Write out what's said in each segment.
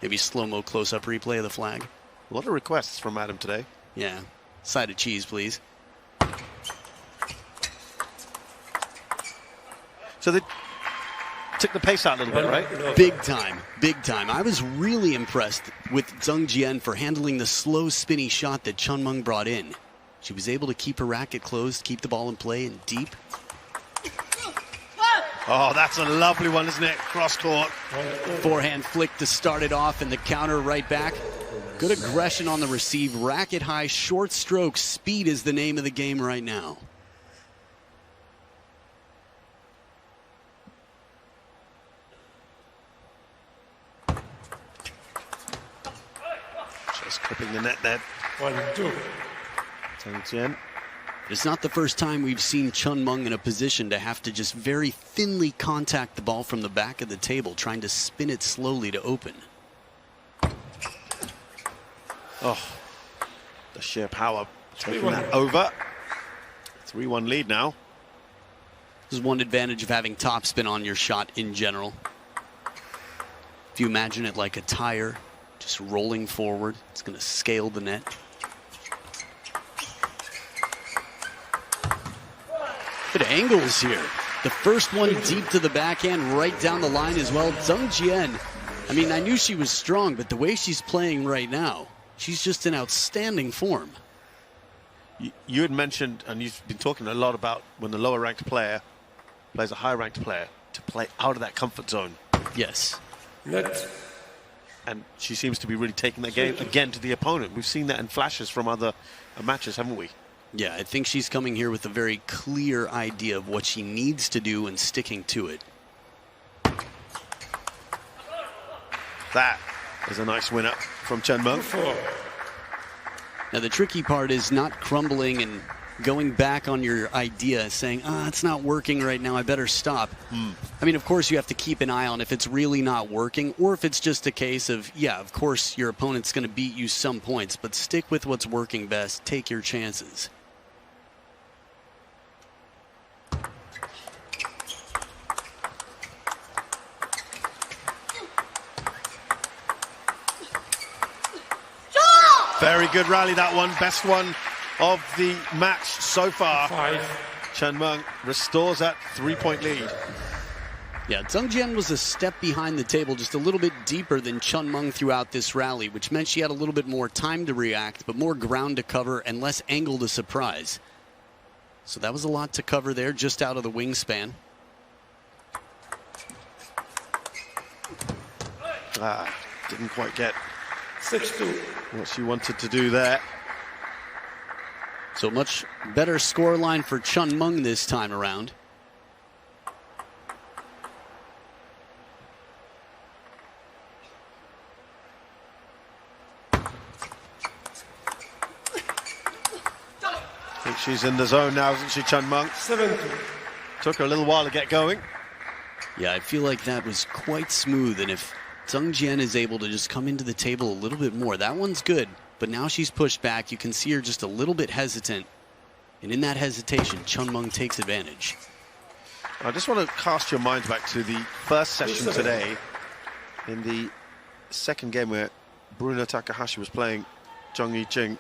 Maybe slow-mo close-up replay of the flag. A lot of requests from Adam today. Yeah. Side of cheese, please. So they took the pace out a little bit, right? Big time, big time. I was really impressed with Zheng Jian for handling the slow, spinny shot that Chun Meng brought in. She was able to keep her racket closed, keep the ball in play and deep. Oh, that's a lovely one, isn't it? Cross court. Forehand flick to start it off and the counter right back. Good aggression on the receive. Racket high, short stroke. Speed is the name of the game right now. Just clipping the net there. 1-2. Zheng Jian. It's not the first time we've seen Chun Meng in a position to have to just very thinly contact the ball from the back of the table, trying to spin it slowly to open. Oh, the sheer power taking that over. 3-1 lead now. This is one advantage of having topspin on your shot in general. If you imagine it like a tire, just rolling forward, it's going to scale the net. Good angles here. The first one deep to the backhand, right down the line as well. Zheng Jian, I mean, I knew she was strong, but the way she's playing right now, she's just in outstanding form. You had mentioned, and you've been talking a lot about when the lower ranked player plays a higher ranked player, to play out of that comfort zone. Yes. Net. And she seems to be really taking that game again to the opponent. We've seen that in flashes from other matches, haven't we? Yeah, I think she's coming here with a very clear idea of what she needs to do and sticking to it. That is a nice winner from Chun Meng. Now the tricky part is not crumbling and going back on your idea, saying, it's not working right now, I better stop. I mean, of course you have to keep an eye on if it's really not working, or if it's just a case of, yeah, of course your opponent's going to beat you some points, but stick with what's working best, take your chances. Very good rally, that one. Best one of the match so far. 5. Chun Meng restores that 3-point lead. Yeah, Zheng Jian was a step behind the table, just a little bit deeper than Chun Meng throughout this rally, which meant she had a little bit more time to react, but more ground to cover and less angle to surprise. So that was a lot to cover there, just out of the wingspan. Didn't quite get 6-2. what she wanted to do there. So much better scoreline for Chun Meng this time around. I think she's in the zone now, isn't she, Chun Meng? 7-2. Took her a little while to get going. Yeah, I feel like that was quite smooth, and if Zheng Jian is able to just come into the table a little bit more, that one's good, but now she's pushed back. You can see her just a little bit hesitant, and in that hesitation, Chun Meng takes advantage. I just want to cast your minds back to the first session today, in the second game where Bruna Takahashi was playing Zheng Yiqing.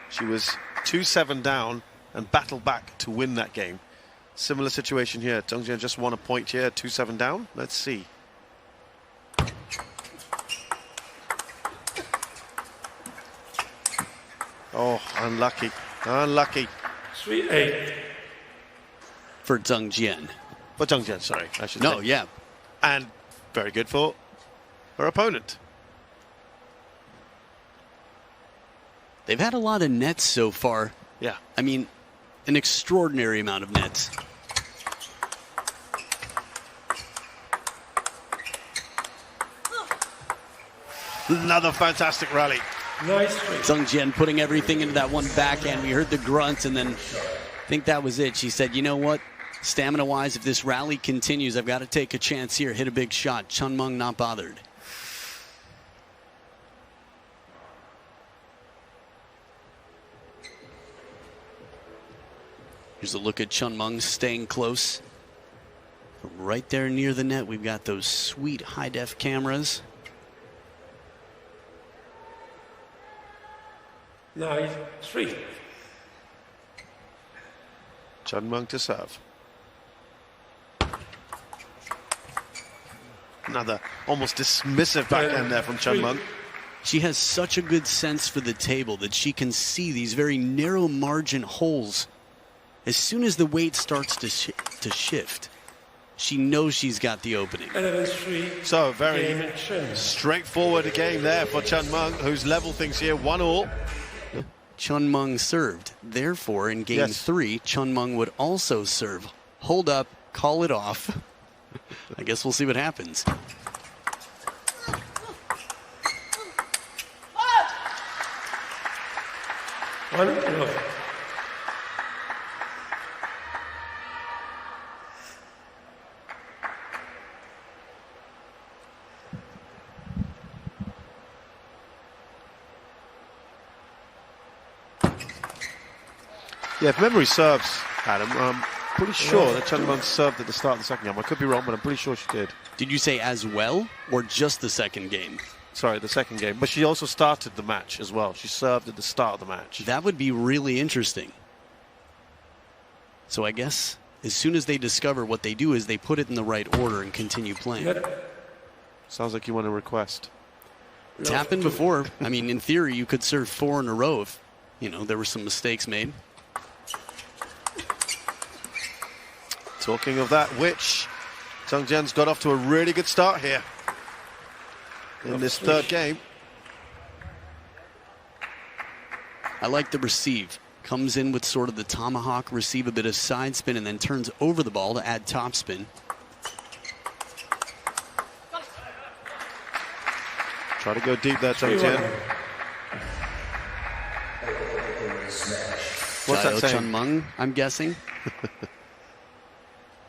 She was 2-7 down and battled back to win that game. Similar situation here. Zheng Jian just won a point here, 2-7 down. Let's see. Oh, unlucky. Unlucky. 3-8. For Zheng Jian. For Zheng Jian, sorry, I should No, say. yeah. And very good for her opponent. They've had a lot of nets so far. Yeah. I mean, an extraordinary amount of nets. Another fantastic rally. Nice. Zheng Jian putting everything into that one backhand. We heard the grunts, and then I think that was it. She said, you know what? Stamina-wise, if this rally continues, I've got to take a chance here, hit a big shot. Chun Meng not bothered. Here's a look at Chun Meng staying close. Right there near the net, we've got those sweet high-def cameras. 9-3. Chun Mung to serve. Another almost dismissive backhand there from Chun Mung. She has such a good sense for the table that she can see these very narrow margin holes. As soon as the weight starts to shift, she knows she's got the opening. 11-3. So very straightforward game there for Chun Mung, who's level things here, 1-1. Chun Mung served. Therefore, in game 3, Chun Mung would also serve. Hold up, call it off. I guess we'll see what happens. Yeah, if memory serves, Adam, I'm pretty sure that Chun Mung served at the start of the second game. I could be wrong, but I'm pretty sure she did. Did you say as well, or just the second game? Sorry, the second game. But she also started the match as well. She served at the start of the match. That would be really interesting. So I guess as soon as they discover what they do is they put it in the right order and continue playing. Sounds like you want a request. It's happened before. I mean, in theory, you could serve 4 in a row if, you know, there were some mistakes made. Talking of that, which Tseng Jian's got off to a really good start here in this third game. I like the receive. Comes in with sort of the tomahawk receive, a bit of side spin, and then turns over the ball to add top spin. Try to go deep there, Tseng Jian. What's that saying? Chun Mung, I'm guessing.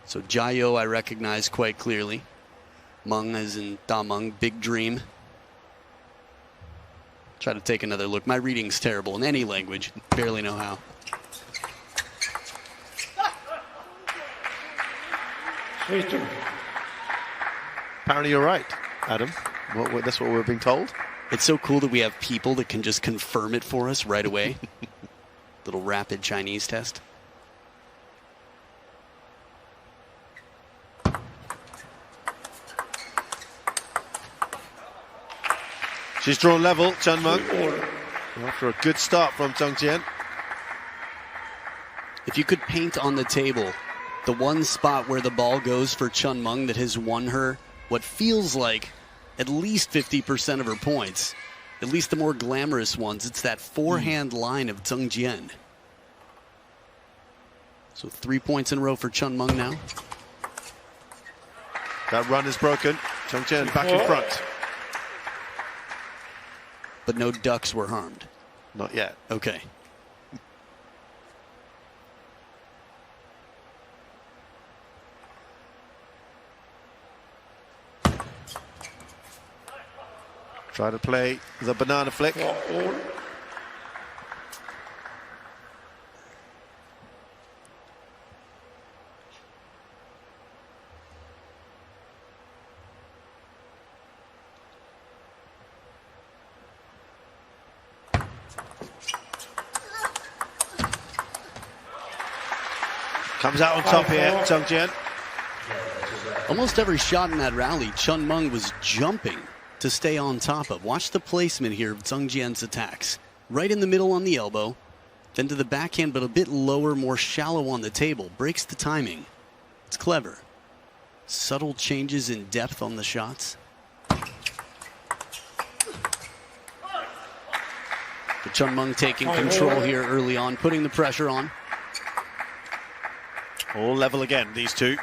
So Jayo I recognize quite clearly. Mung as in Da Mung, big dream. Try to take another look. My reading's terrible in any language. Barely know how. Apparently you're right, Adam. That's what we're being told. It's so cool that we have people that can just confirm it for us right away. Little rapid Chinese test. She's drawn level, Chun Mung. After a good start from Tseng Jian. If you could paint on the table the one spot where the ball goes for Chun Mung that has won her what feels like at least 50% of her points, at least the more glamorous ones, it's that forehand line of Tseng Jian. So 3 points in a row for Chun Mung now. That run is broken. Tseng Jian back in front. But no ducks were harmed. Not yet. Okay. Try to play the banana flick. Comes out on top here, Tseng Jian. Almost every shot in that rally, Chun Mung was jumping to stay on top of. Watch the placement here of Tseng Jian's attacks. Right in the middle on the elbow, then to the backhand, but a bit lower, more shallow on the table. Breaks the timing. It's clever. Subtle changes in depth on the shots. But Chun Mung taking control here early on, putting the pressure on. All level again, these two.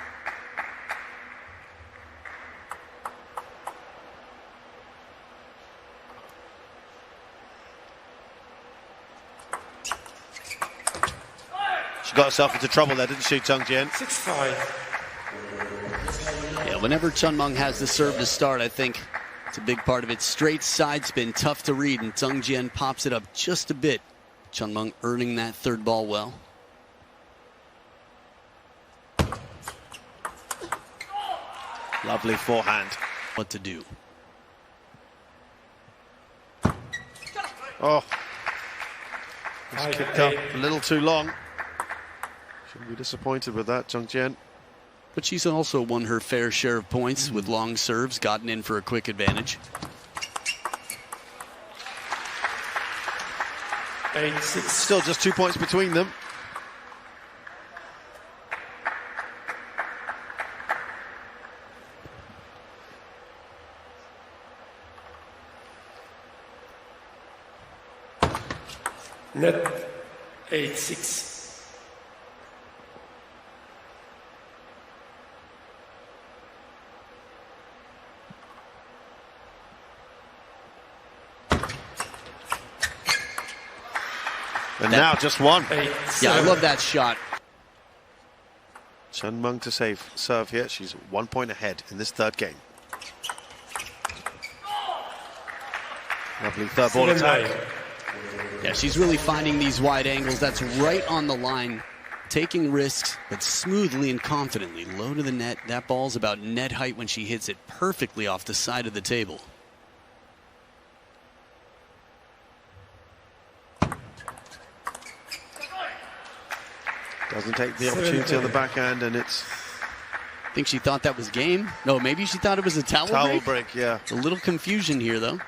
She got herself into trouble there, didn't she, Tseng Jian? 6-5. Yeah, whenever Chun Mung has the serve to start, I think it's a big part of it. Straight side spin, tough to read, and Tseng Jian pops it up just a bit. Chun Mung earning that third ball well. Lovely forehand. What to do? Oh, Just kicked up a little too long. Shouldn't be disappointed with that, Zhang Jian. But she's also won her fair share of points with long serves, gotten in for a quick advantage. 8-6. Still just 2 points between them. Net 8-6. And now just one. Yeah, I love that shot. Chen Meng to serve here. She's 1 point ahead in this third game. Lovely third ball attack. Yeah, she's really finding these wide angles. That's right on the line. Taking risks, but smoothly and confidently. Low to the net. That ball's about net height when she hits it perfectly off the side of the table. Doesn't take the opportunity on the backhand, and it's... I think she thought that was game. No, maybe she thought it was a towel break, yeah. A little confusion here, though.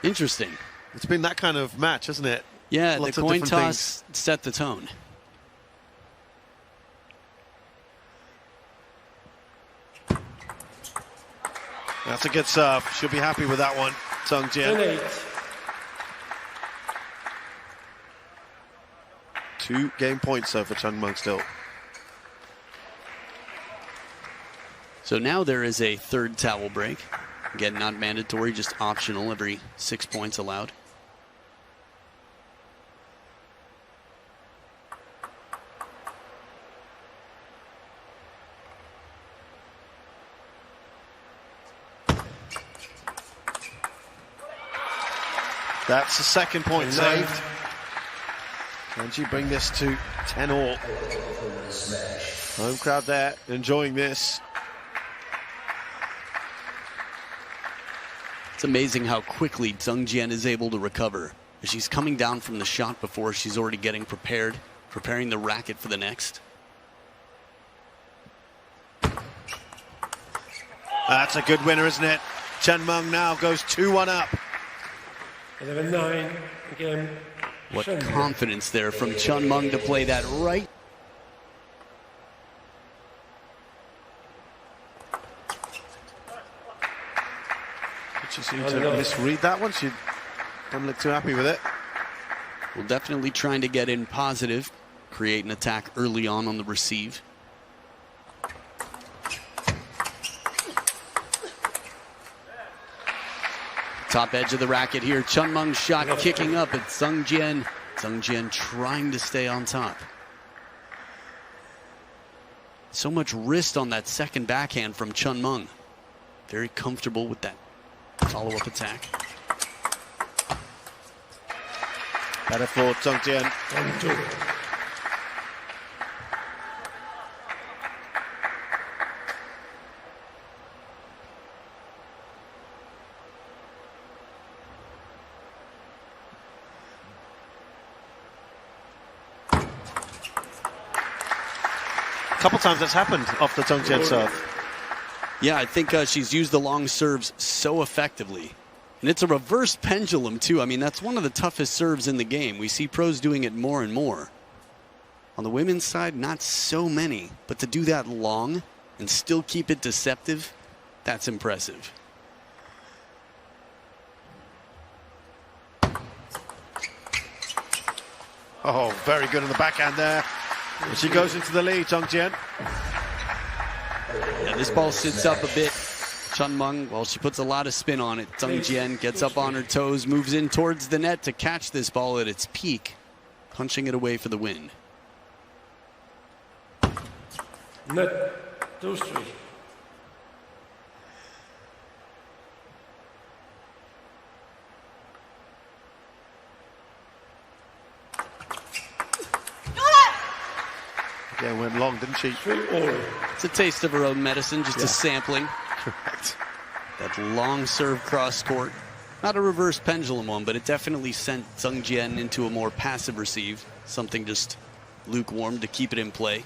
Interesting. It's been that kind of match, hasn't it? Yeah, Lots the of coin different toss set the tone. That's a good serve. She'll be happy with that one, Zhang Jian. 2 game points though for Chen Meng still. So now there is a third towel break. Again, not mandatory, just optional. Every 6 points allowed. That's the second point saved. Can she bring this to 10-all? Home crowd there enjoying this. It's amazing how quickly Zhang Jian is able to recover. She's coming down from the shot before, she's already getting prepared, preparing the racket for the next. That's a good winner, isn't it? Chen Meng now goes 2-1 up. 11-9 again. What confidence there from Chen Meng to play that right. Did she seem to misread that one? She doesn't look too happy with it. Well, definitely trying to get in positive, create an attack early on the receive. Top edge of the racket here. Chen Meng's shot kicking up at Zhang Jian. Zhang Jian trying to stay on top. So much wrist on that second backhand from Chen Meng. Very comfortable with that follow-up attack. Better for Zhang Jian. 1-2. A couple times that's happened off the Zhang Jian serve. Yeah, I think she's used the long serves so effectively. And it's a reverse pendulum, too. I mean, that's one of the toughest serves in the game. We see pros doing it more and more. On the women's side, not so many. But to do that long and still keep it deceptive, that's impressive. Oh, very good on the backhand there. And she goes into the lead, Zhang Jian. Yeah, this ball sits up a bit. Chen Meng, well, she puts a lot of spin on it. Zhang Jian gets up on her toes, moves in towards the net to catch this ball at its peak, punching it away for the win. Net 2-3. Yeah, went long, didn't she? 3-all. It's a taste of her own medicine, just a sampling. Correct. That long serve cross court. Not a reverse pendulum one, but it definitely sent Zheng Jian into a more passive receive, something just lukewarm to keep it in play.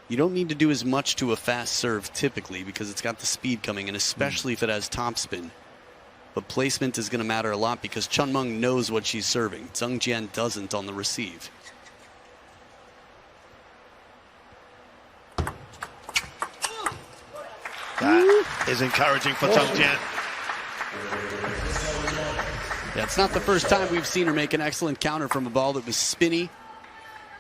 You don't need to do as much to a fast serve typically because it's got the speed coming in, especially if it has topspin. But placement is going to matter a lot because Chun Meng knows what she's serving. Zheng Jian doesn't on the receive. That is encouraging for Zheng Jian. Yeah, it's not the first time we've seen her make an excellent counter from a ball that was spinny.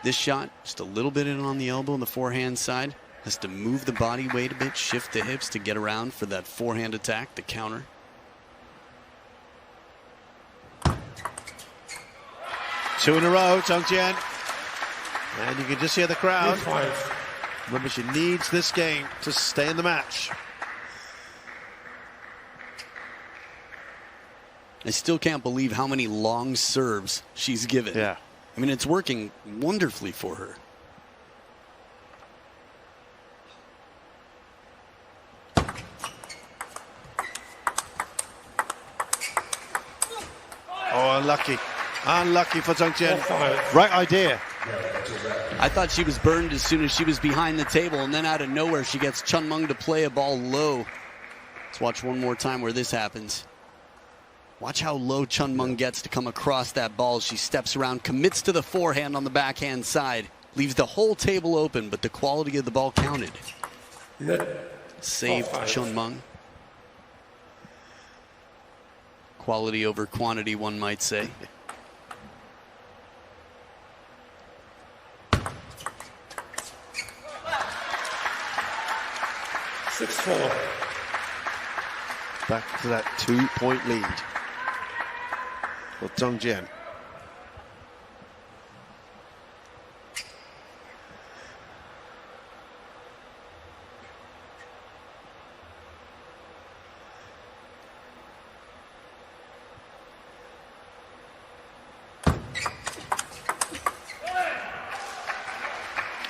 This shot, just a little bit in on the elbow on the forehand side. Has to move the body weight a bit, shift the hips to get around for that forehand attack, the counter. Two in a row, Zheng Jian. And you can just hear the crowd. Five. Remember, she needs this game to stay in the match. I still can't believe how many long serves she's given. Yeah. I mean, it's working wonderfully for her. Oh, unlucky. Unlucky for Zheng Jian. Right idea. I thought she was burned as soon as she was behind the table, and then out of nowhere she gets Chun Meng to play a ball low. Let's watch one more time where this happens. Watch how low Chun Meng gets to come across that ball. She steps around, commits to the forehand on the backhand side, leaves the whole table open, but the quality of the ball counted. Saved Chun Meng. Quality over quantity, one might say. Six-four. Back to that 2-point lead for Zheng Jian.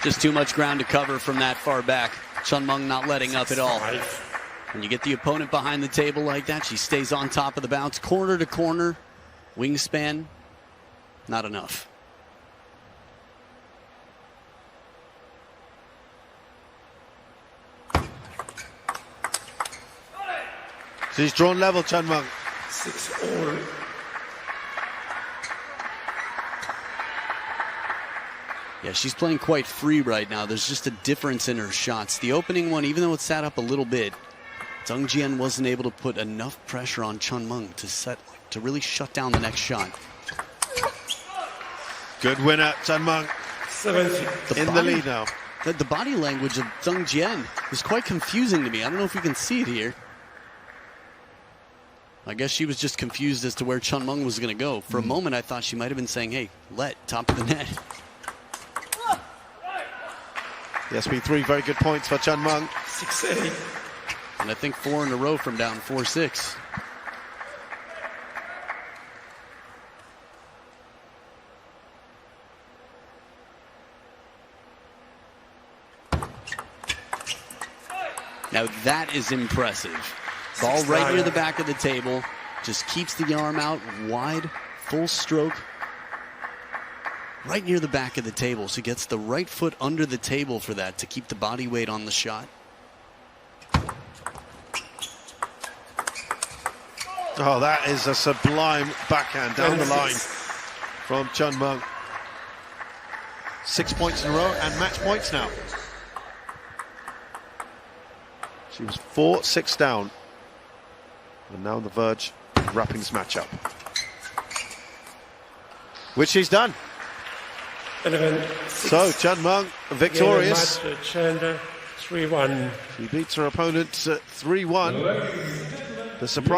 Just too much ground to cover from that far back. Chun Meng not letting up at all. When you get the opponent behind the table like that, she stays on top of the bounce, corner to corner, wingspan, not enough. She's drawn level, Chun Meng. 6-all. Yeah, she's playing quite free right now. There's just a difference in her shots. The opening one, even though it sat up a little bit, Zheng Jian wasn't able to put enough pressure on Chun Meng to really shut down the next shot. Good winner, Chun Meng. 70. In the lead now. The body language of Zheng Jian is quite confusing to me. I don't know if you can see it here. I guess she was just confused as to where Chun Meng was going to go. For a moment, I thought she might have been saying, hey, top of the net. Yes, been 3 very good points for Chun Meng. 6-8. And I think 4 in a row from down 4-6. Now that is impressive. Ball right near the back of the table. Just keeps the arm out wide, full stroke. Right near the back of the table. So gets the right foot under the table for that to keep the body weight on the shot. Oh, that is a sublime backhand down the line from Chun Meng. 6 points in a row and match points now. She was 4-6 down. And now on the verge of wrapping this match up. Which she's done. 11-6. So Chun Meng victorious. 3-1. She beats her opponent 3-1. The surprise.